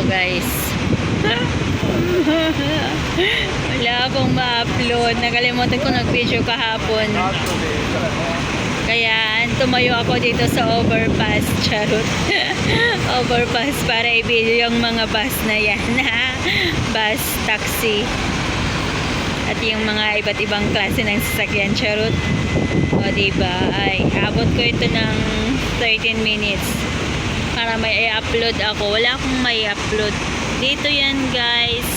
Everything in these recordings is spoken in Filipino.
guys. Wala akong ma-upload. Nakalimutan ko nag-video kahapon. Kaya tumayo ako dito sa overpass. Charot. Overpass para i-video yung mga bus na yan. Bus, taxi. At yung mga iba't ibang klase ng sasakyan. Charot. O diba? Ay, abot ko ito ng 13 minutes. Para may i-upload ako. Wala akong may upload. Dito yan guys.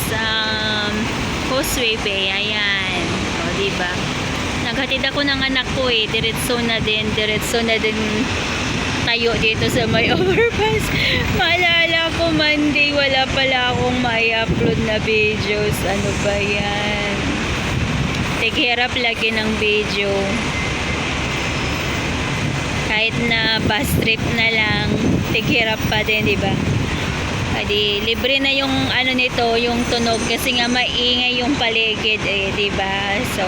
Causeway Bay. Ayan. O diba? Naghatid ako ng anak ko eh. Diretso na din tayo dito sa may overpass. Maalala ko Monday. Wala pala akong may upload na videos. Ano ba yan? Tighirap lagi ng video. Kahit na bus trip na lang, tighirap pa din, di ba? Adi, libre na yung ano nito, yung tunog kasi nga maingay yung paligid eh, di ba? So,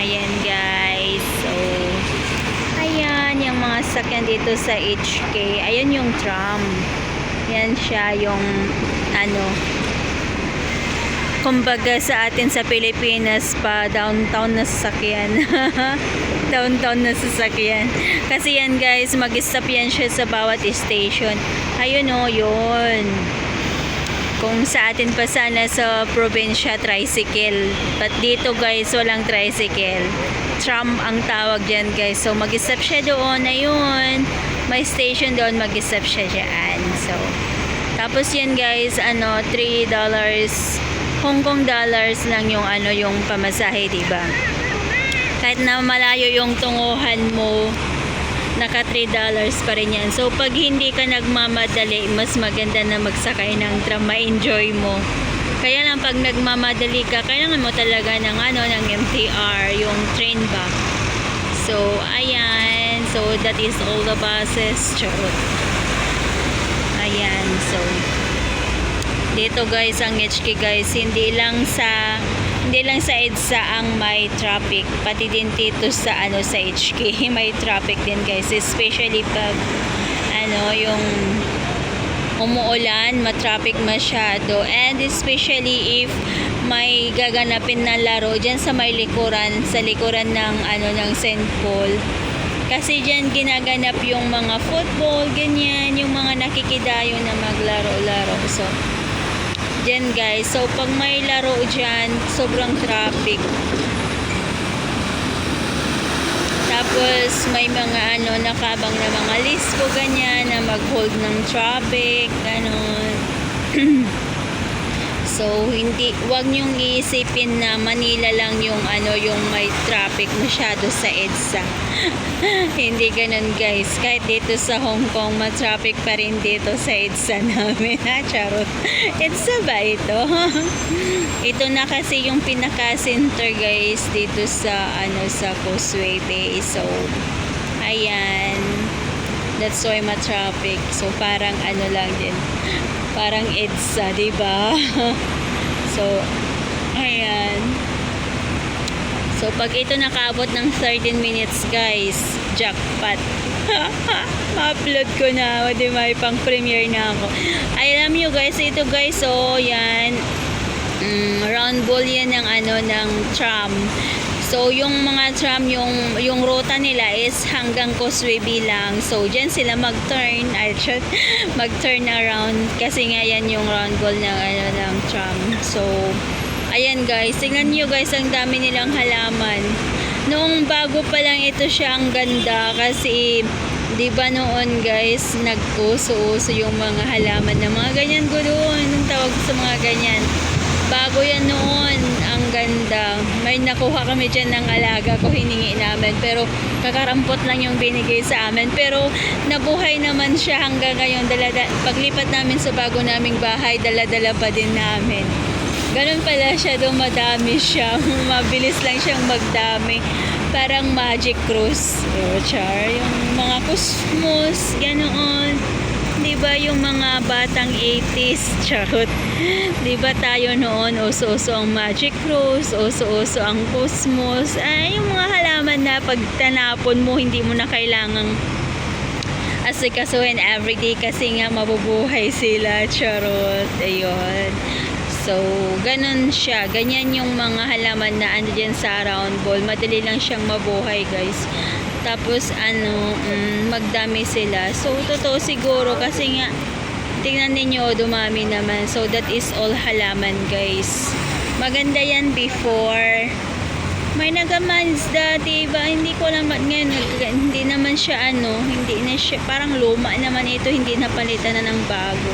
ayan guys. So, ayan yung mga sakyan dito sa HK. Ayan yung tram. Yan siya yung ano, kumbaga sa atin sa Pilipinas pa downtown na sasakyan. Downtown na sasakyan. Kasi yan guys, mag-stop yan siya sa bawat station. Ayun o, yun. Kung sa atin pa sana sa probinsya, tricycle. But dito guys, walang tricycle. Tram ang tawag dyan guys. So mag-stop siya doon. Ayun. May station doon, mag-stop siya dyan. So, tapos yan guys, ano, $3 Hong Kong dollars lang yung ano, yung pamasahe, diba? Kahit na malayo yung tunguhan mo, naka $3 pa rin yan. So pag hindi ka nagmamadali, mas maganda na magsakay ng tram, ma-enjoy mo. Kaya lang pag nagmamadali ka, kailangan mo talaga ng ano, ng MTR, yung train ba. So ayan, so that is all the buses. Charot. Ayan, so dito guys ang HK guys, hindi lang sa EDSA ang may traffic, pati din dito sa ano sa HK may traffic din guys, especially pag ano yung umuulan, ma-traffic masyado, and especially if may gaganapin na laro diyan sa may likuran, sa likuran ng ano ng St. Paul. Kasi dyan ginaganap yung mga football, ganyan, yung mga nakikidayo na maglaro-laro. So dyan guys, so pag may laro dyan, sobrang traffic. Tapos may mga ano, nakabang na mga lisko ganyan na mag-hold ng traffic, ganon. So wag nyong iisipin na Manila lang yung ano, yung may traffic masyado sa EDSA. Hindi ganun guys, kahit dito sa Hong Kong ma-traffic pa rin dito sa EDSA namin. Charot. EDSA ba ito? Ito na kasi yung pinaka-center guys dito sa ano, sa Causeway Bay. So ayan, that's why ma-traffic. So parang ano lang din, parang EDSA, diba? So ayan. So pag ito nakaabot ng 13 minutes guys, jackpot. Ma-upload ko na, di ba, pang premiere na ako. Alam nyo guys, ito guys, so yan, round ball yan ng ano, ng tram. So yung mga tram, yung ruta nila is hanggang Causeway Bay lang. So dyan sila mag-turn, mag-turn around kasi nga yan yung round ball ng ano, ng tram. So ayan guys, tingnan nyo guys, ang dami nilang halaman. Noong bago pa lang ito siya, ang ganda kasi di ba noon guys, nag-uso-uso yung mga halaman na mga ganyan gulon, ang tawag sa mga ganyan. Bago yan noon, ang ganda. May nakuha kami dyan ng alaga ko, hiningi namin, pero kakarampot lang yung binigay sa amin. Pero nabuhay naman siya hanggang ngayon. Paglipat namin sa bago naming bahay, dala-dala pa din namin. Ganun pala siya, dumadami siya. Mabilis lang siyang magdami. Parang Magic Cruise. Char, yung mga kusmos, ganoon. Diba yung mga batang 80s? Charot. Diba tayo noon, uso-uso ang Magic Cruise, uso-uso ang kusmos. Ay, yung mga halaman na pag tanapon mo, hindi mo na kailangang asikasuhin everyday kasi nga mabubuhay sila. Charot. Ayun. So, ganun siya. Ganyan yung mga halaman na ano dyan sa round ball. Madali lang siyang mabuhay, guys. Tapos, magdami sila. So, totoo siguro kasi nga, tingnan ninyo, dumami naman. So, that is all halaman, guys. Maganda yan before. May nagamanis dati ba? Hindi ko naman ngayon. Hindi naman siya hindi na siya, parang luma naman ito. Hindi napalitan na ng bago.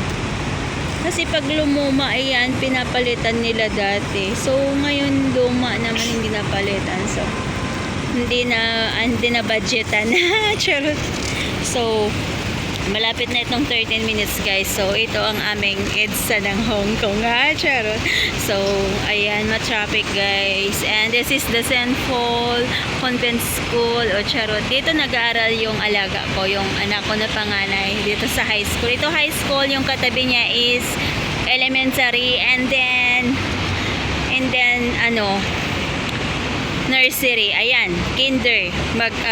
Kasi pag lumuma, ayan, pinapalitan nila dati. So, ngayon luma naman, hindi napalitan. So, hindi na budgetan. Charot. So, malapit na itong 13 minutes, guys. So, ito ang aming EDSA ng Hong Kong. Charot. So, ayan, ma-traffic, guys. And this is the St. Paul Convent School. O, charot. Dito nag-aaral yung alaga ko, yung anak ko na panganay. Dito sa high school. Ito high school, yung katabi niya is elementary. And then, nursery, ayan, kinder,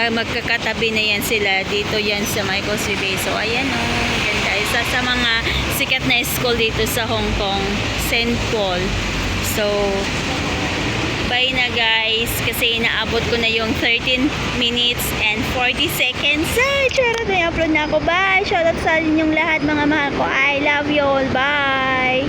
magkakatabi na yan sila dito yan sa Michael Bay. So ayan ganda, isa sa mga sikat na school dito sa Hong Kong, St. Paul. So bye na, guys, kasi inaabot ko na yung 13 minutes and 40 seconds. Charot, na upload na ako. Bye, shoutout sa inyong lahat, mga mahal ko. I love you all. Bye.